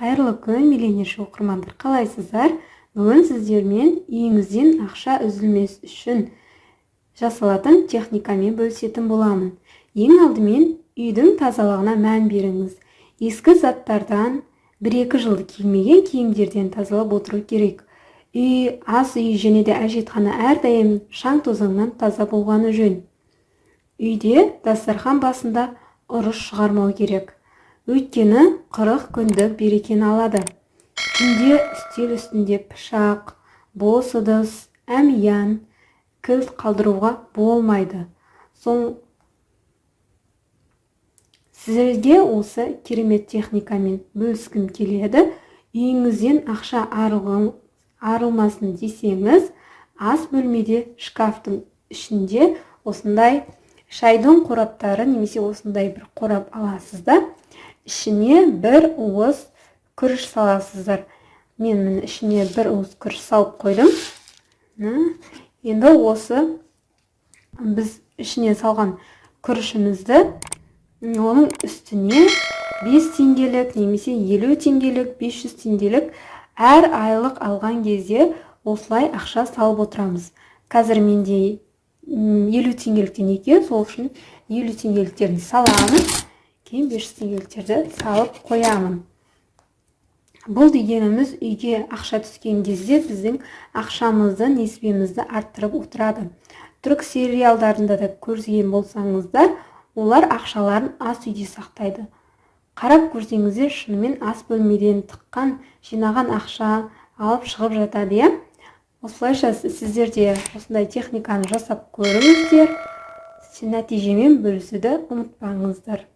Қайырлы күн, миллионерші оқырмандар, қалайсыздар? Бүгін сіздермен үйіңізден ақша үзілмес үшін жасалатын техникамен бөлісетін боламын. Ең алдымен үйдің тазалығына мән беріңіз. Ескі заттардан, 1-2 жылды киілмеген киімдерден тазалап отыру керек. Үй, ас үй және де әжетхана әрдайым шаң тозаңнан таза болғаны жөн. Үйде дастархан басында ұрыс шығармау керек. Өйткені 40 күндік берекені алады. Түнде үстел үстінде пышақ, бос ыдыс, әмиян, кілт қалдыруға болмайды. Сіздерге осы керемет техникамен бөліскім келеді. Үйіңізден ақша арылмасын десеңіз, ас бөлмеде шкафтың ішінде осындай шайдың қораптары немесе осындай бір қорап аласыздар. Ішіне бір уыс күріш саласыздар. Мен ішіне бір уыс күріш салып қойдым. Енді осы біз ішіне салған күрішімізді оның үстіне 5 теңгелік немесе 50 теңгелік, 500 теңгелік әр айлық алған кезде осылай ақша салып отырамыз. Қазір менде 50 теңгеліктен екен, сол үшін 50 теңгеліктерін саламын. Кейін 500 теңгеліктерді салып қоямын. Бұл дегеніміз үйге ақша түскен кезде біздің ақшамызды, несібемізді арттырып отырады. Түрік сериалдарында да көрген болсаңыздар, олар ақшаларын ас үйде сақтайды. Қарап көрсеңіздер, шынымен ас бөлмеден тыққан, жинаған ақша алып шығып жатады. Осылайша сіздер де осындай техниканы жасап көріңіздер. Нәтижемен бөлісуді ұмытпаңыздар.